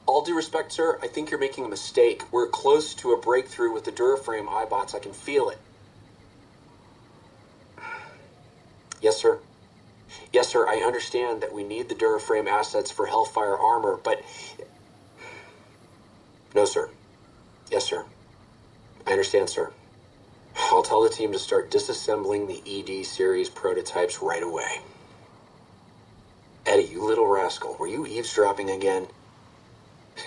All due respect, sir, I think you're making a mistake. We're close to a breakthrough with the Duraframe iBots. I can feel it. Yes, sir. Yes, sir, I understand that we need the Duraframe assets for Hellfire armor, but... No, sir. Yes, sir. I understand, sir. I'll tell the team to start disassembling the ED series prototypes right away. Eddie, you little rascal, were you eavesdropping again?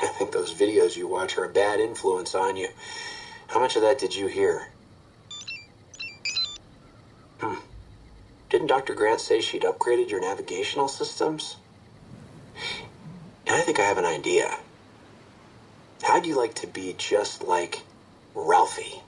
I think those videos you watch are a bad influence on you. How much of that did you hear? Didn't Dr. Grant say she'd upgraded your navigational systems? And I think I have an idea. How'd you like to be just like Ralphie?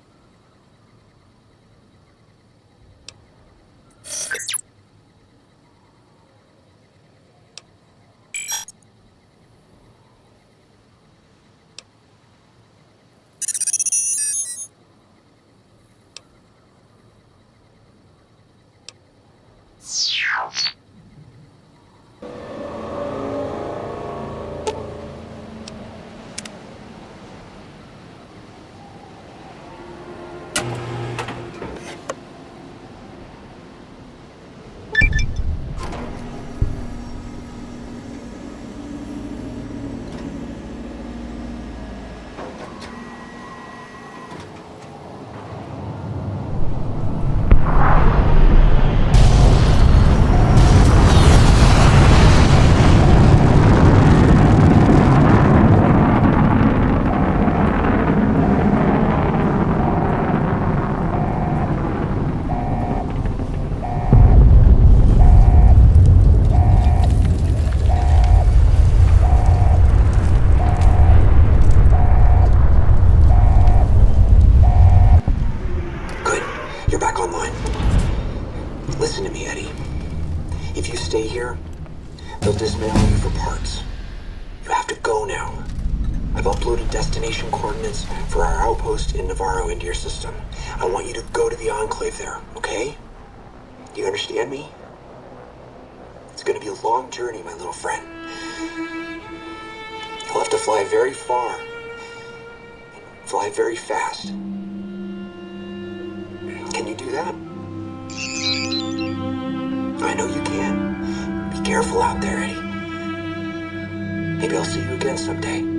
Into your system. I want you to go to the Enclave there, okay? Do you understand me? It's gonna be a long journey, my little friend. You'll have to fly very far. Fly very fast. Can you do that? I know you can. Be careful out there, Eddie. Maybe I'll see you again someday.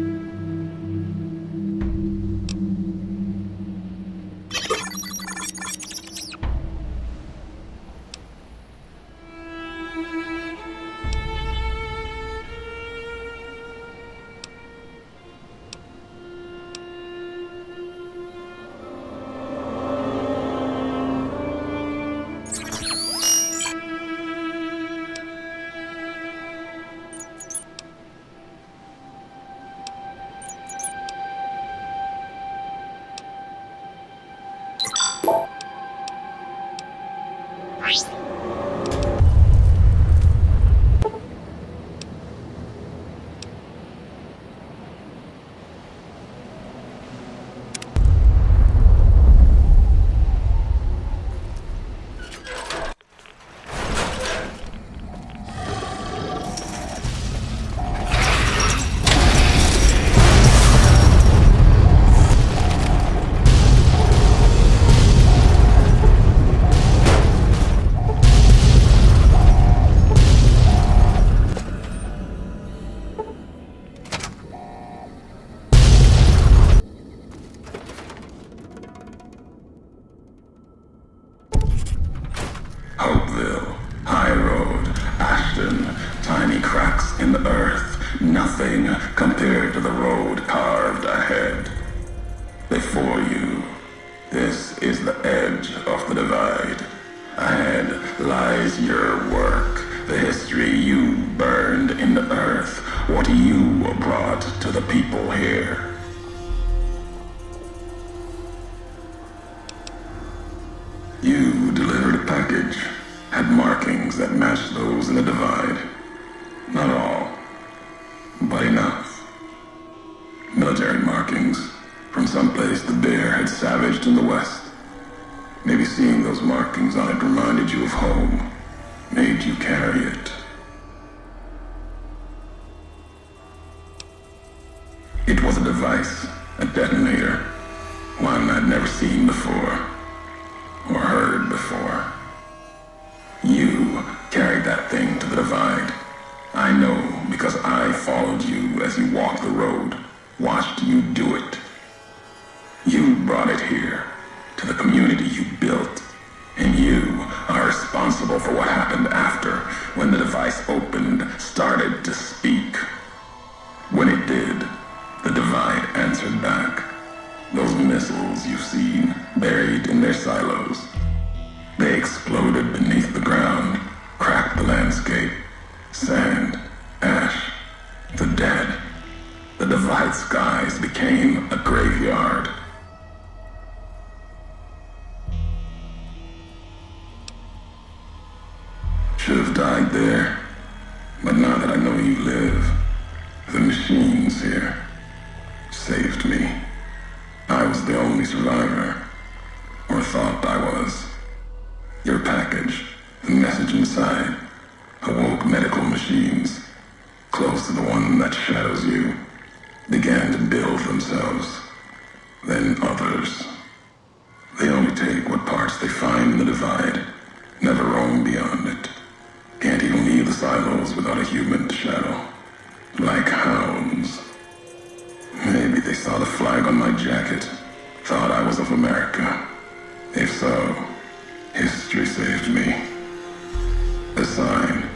It was a device, a detonator, one I'd never seen before, or heard before. You carried that thing to the divide. I know because I followed you as you walked the road, watched you do it. You brought it here, to the community you built, and you are responsible for what happened after, when the device opened, started to speak. When it did, the divide answered back. Those missiles you've seen, buried in their silos, they exploded beneath the ground, cracked the landscape. Sand, ash, the dead. The divide skies became a graveyard. Should have died there, but now that I know you live, the machines here saved me. I was the only survivor, or thought I was. Your package, the message inside, awoke medical machines, close to the one that shadows you, began to build themselves, then others. They only take what parts they find in the divide, never roam beyond it. Can't even leave the silos without a human to shadow. Like hounds. Maybe they saw the flag on my jacket, thought I was of America. If so, history saved me. A sign.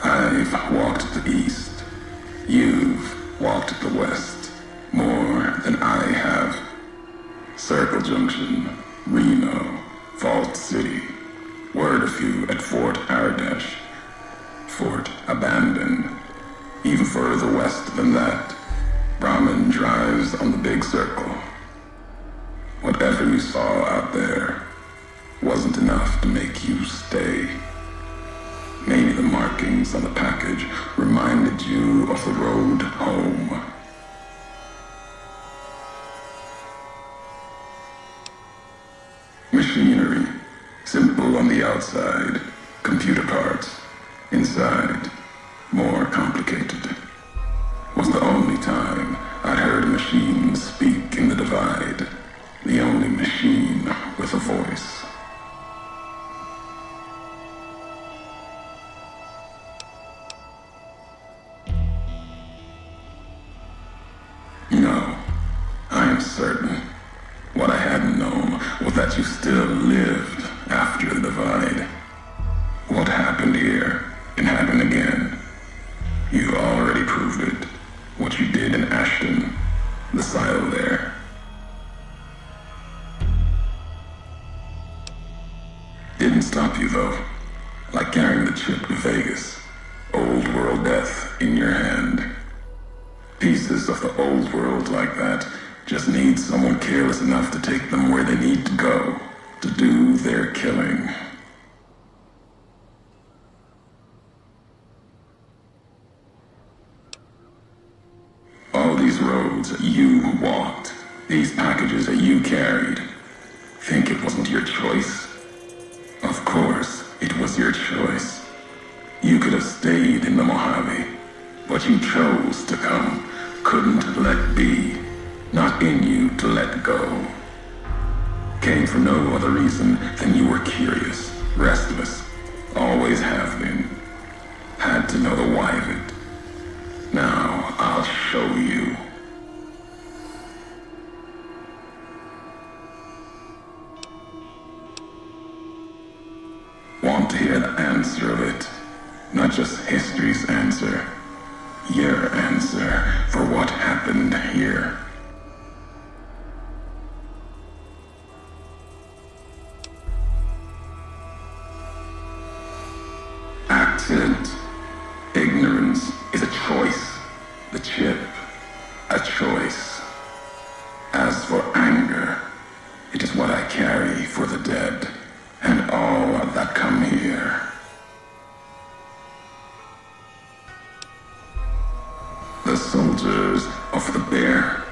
I've walked the east. You've walked the west. More than I have. Circle Junction, Reno, Vault City. Word a few at Fort Ardash. Fort abandoned. Even further west than that, Brahmin drives on the big circle. Whatever you saw out there wasn't enough to make you stay. Maybe the markings on the package reminded you of the road home. Machinery, simple on the outside, computer parts. Inside, more complicated. Was the only time I'd heard a machine speak in the divide. The only machine with a voice. No, I am certain. What I hadn't known was that you still lived after the divide. What happened here can happen again. You already proved it. What you did in Ashton, the silo there. Didn't stop you though. Like carrying the chip to Vegas. Old world death in your hand. Pieces of the old world like that just need someone careless enough to take them where they need to go, to do their killing. All these roads that you walked, these packages that you carried, think it wasn't your choice? Of course, it was your choice. You could have stayed in the Mojave, but you chose to come, couldn't let be, not in you to let go. Came for no other reason than you were curious, restless, always have been. Had to know the why of it. Now I'll show you. Want to hear the answer of it? Not just history's answer. Your answer for what happened here. Accident. Ignorance is a choice. The chip, a choice. As for anger, it is what I carry for the dead and all that come here. The soldiers of the bear,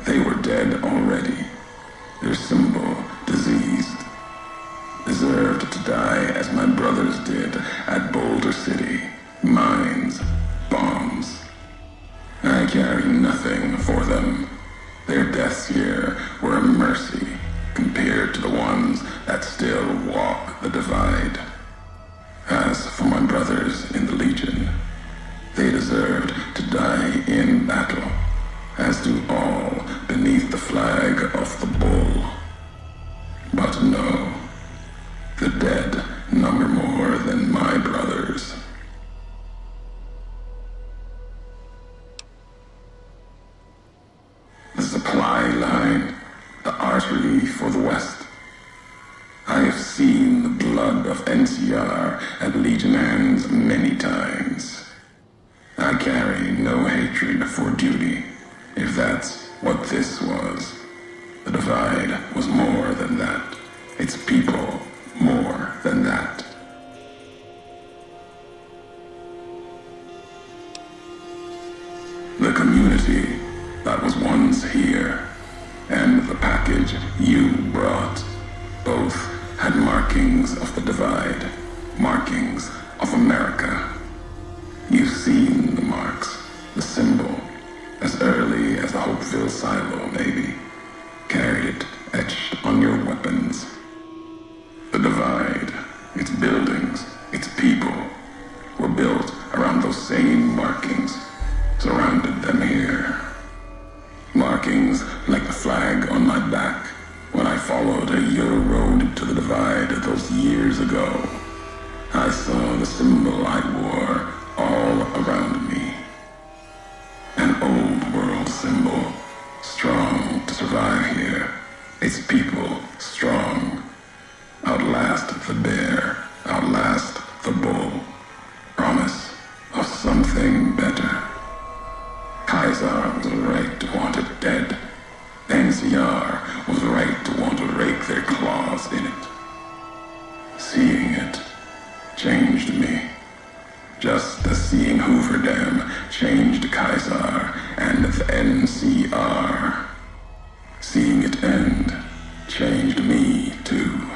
they were dead already. Their symbol, diseased, deserved to to die as my brothers did at Boulder City. Mines, bombs. I carry nothing for them. Their deaths here were a mercy compared to the ones that still walk the divide. As for my brothers in the Legion, they deserved to die in battle, as do all beneath the flag of the Bull. But no, the dead number more than my brothers. The supply line, the artery for the West. I have seen the blood of NCR at Legion hands many times. I carry no hatred for duty, if that's what this was. The divide was more than that. Its people more than that. The community that was once here, and the package you brought, both had markings of the divide, markings of America. You've seen the marks, the symbol, as early as the Hopeville silo, maybe. Carried it etched on your weapons. The divide, its buildings, its people, were built around those same markings, surrounded them here. Markings like the flag on my back when I followed a Euro road to the divide those years ago. I saw the symbol I wore all around me. An old world symbol, strong to survive here. Its people strong. Outlast the bear, outlast the bull. Promise of something better. Kaiser was right to want it dead. NCR was right to want to rake their claws in it. Seeing it changed me. Just as seeing Hoover Dam changed Kaiser and the NCR. Seeing it end changed me too.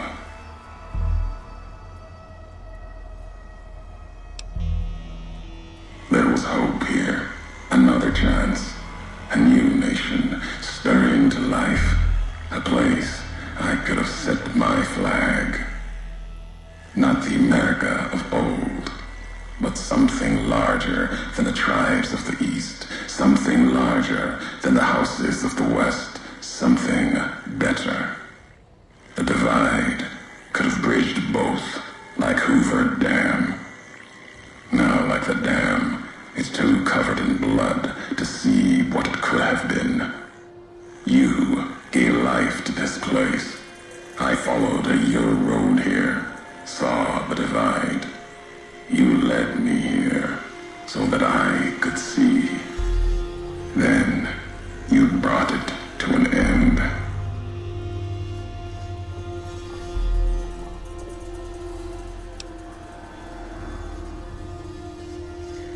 There was hope here. Another chance. A new nation stirring to life. A place I could have set my flag. Not the America of old, but something larger than the tribes of the East. Something larger than the houses of the West. Something better. The divide could have bridged both, like Hoover Dam. Now, like the dam, it's too covered in blood to see what it could have been. You gave life to this place. I followed your road here, saw the divide. You led me here so that I could see. Then you brought it to an end.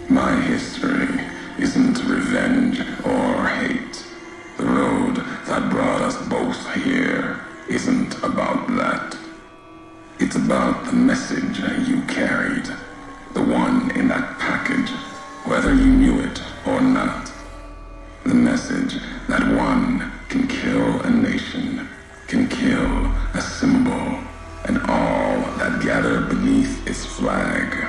My history isn't revenge or hate. The road that brought us both here isn't about that. It's about the message you carried, the one in that package, whether you knew it or not. The message that one can kill a nation, can kill a symbol, and all that gather beneath its flag.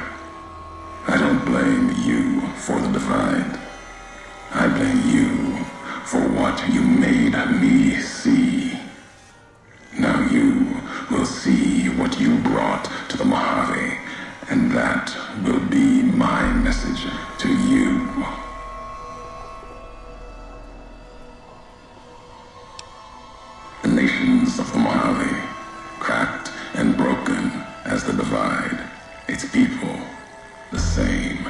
I don't blame you for the divide. I blame you for what you made me see. Now you will see what you brought to the Mojave, and that will be my message to you. The nations of the Mojave, cracked and broken as the divide, its people the same.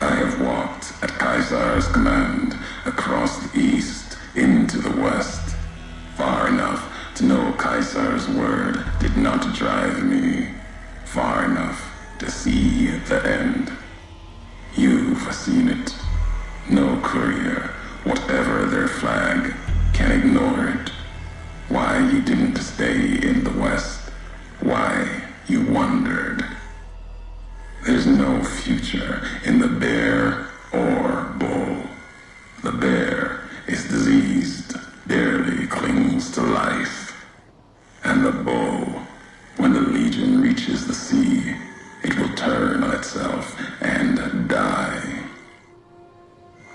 I have walked at Kaiser's command across the east into the west, far enough to know Kaiser's word did not drive me, far enough to see the end. You've seen it. No courier, whatever their flag, can ignore it. Why you didn't stay in the west, why And the bull, when the Legion reaches the sea, it will turn on itself and die.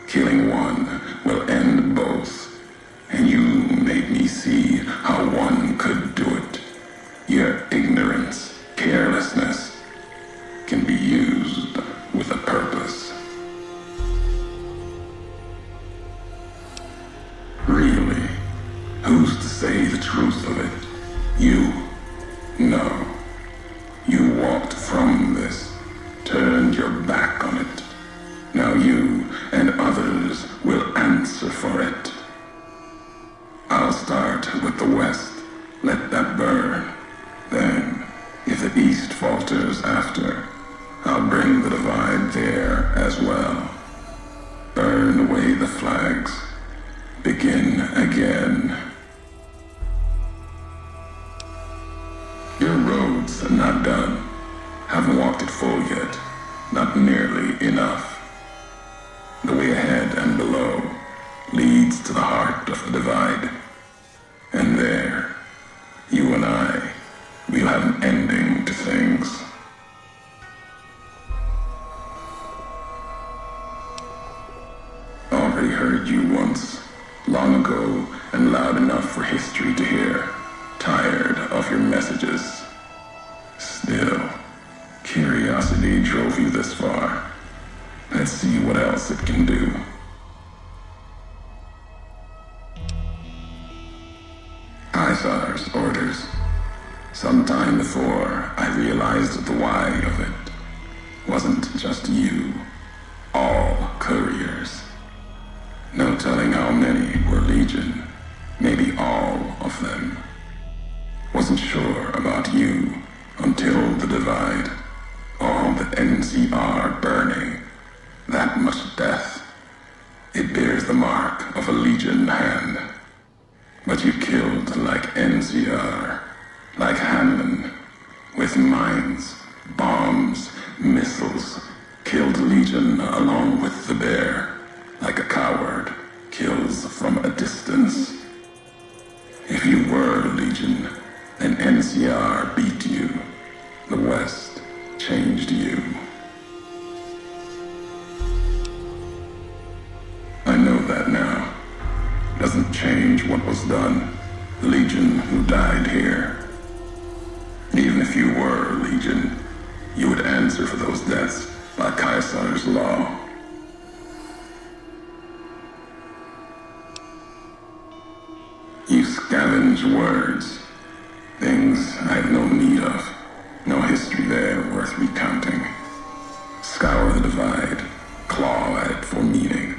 Killing one will end both, and you made me see how one could do it. Your ignorance, carelessness, can be used with a purpose. Really, who's to say the truth of it? You? No. You walked from this, turned your back on it. Now you and others will answer for it. I'll start with the West. Let that burn. Then, if the East falters after, I'll bring the divide there as well. Burn away the flags. Begin again. Your road's not done. Haven't walked it full yet. Not nearly enough. The way ahead and below leads to the heart of the divide. And there, you and I, we'll have an ending to things. Already heard you once, long ago and loud enough for history to hear. Tired of your messages. Still, curiosity drove you this far. Let's see what else it can do. Caesar's orders. Sometime before I realized the why of it. Wasn't just you. All couriers. No telling how many were Legion. Maybe all of them. Wasn't sure about you until the divide. All the NCR burning. That much death. It bears the mark of a Legion hand. But you killed like NCR, like Hanlon, with mines, bombs, missiles. Killed Legion along with the bear, like a coward kills from a distance. If you were Legion, then NCR beat you. The West changed you. I know that now. Doesn't change what was done. The Legion who died here. Even if you were Legion, you would answer for those deaths by Caesar's law. You scavenge words. Things I have no need of. No history there worth recounting. Scour the divide. Claw at it for meaning.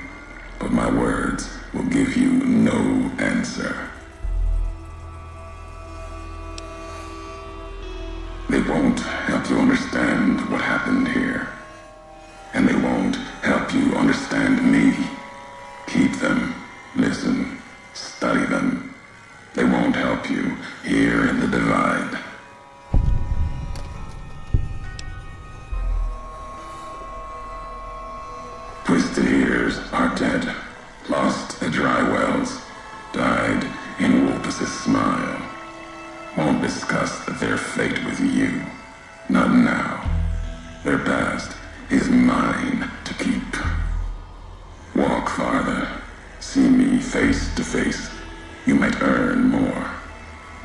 But my words will give you no answer. They won't help you understand what happened here. And they won't help you understand me. Keep them, listen, study them. They won't help you here in the divide. Twisted ears are dead. Lost at dry wells, died in Ulysses' smile. Won't discuss their fate with you. Not now. Their past is mine to keep. Walk farther. See me face to face. You might earn more.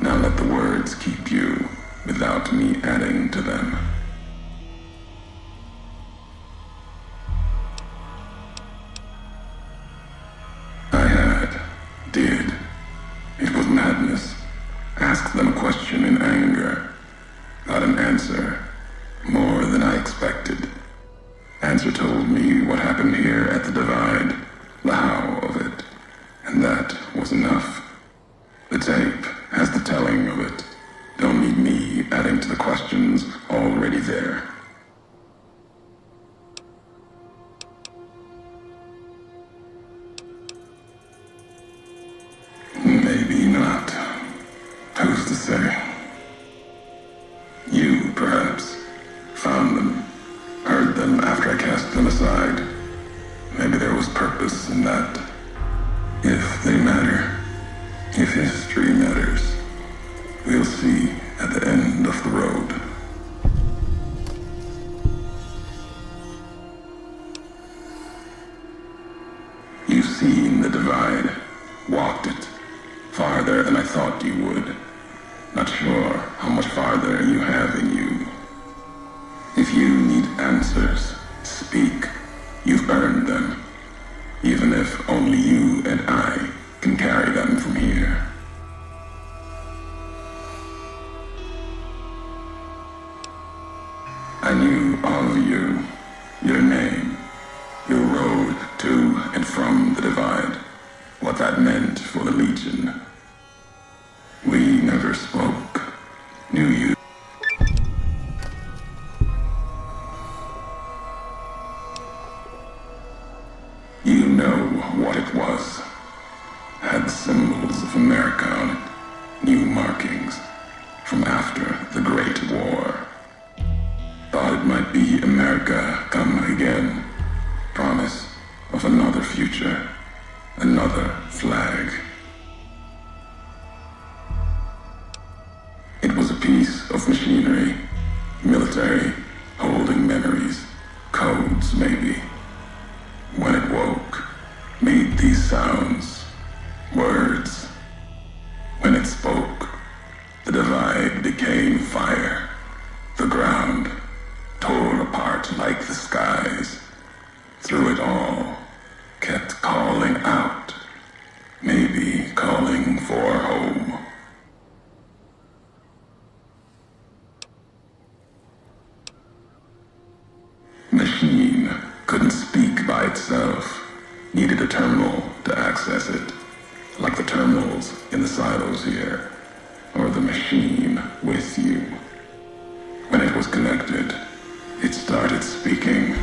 Now let the words keep you without me adding to them. Did. It was madness. Asked them a question in anger. Got an answer. More than I expected. Answer told me what happened here at the divide. The how of it. And that was enough. The tape has the telling of it. Don't need me adding to the questions already there. Maybe not. Who's to say? You, perhaps, found them, heard them after I cast them aside. Maybe there was purpose in that. If they matter, if history matters, We'll see at the end of the road. You've seen the divide, walked it, farther than I thought you would. Not sure how much farther you have in you. If you need answers, speak. You've earned them, even if only you and I can carry them from here. I knew all of you, your name, your road to and from the divide, what that meant for the Legion. We never spoke, knew you. You know what it was. Had the symbols of America on it, new markings from after the Great War. Thought it might be America come again. Promise of another future, another flag. It was a piece of machinery, military, holding memories, codes maybe. When it woke, made these sounds, words. When it spoke, the divide became fire. The ground tore apart like the skies. Through it all, kept calling out, maybe calling for home. Machine couldn't speak by itself, needed a terminal to access it, like the terminals in the silos here, or the machine with you. When it was connected, it started speaking,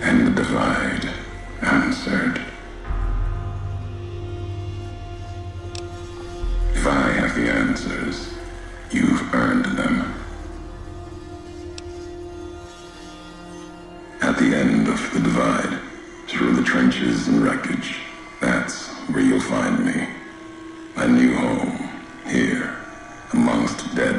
and the divide answered. If I have the answers, you've earned them. At the end of the divide, through the trenches and wreckage, that's where you'll find me. My new home, here, amongst dead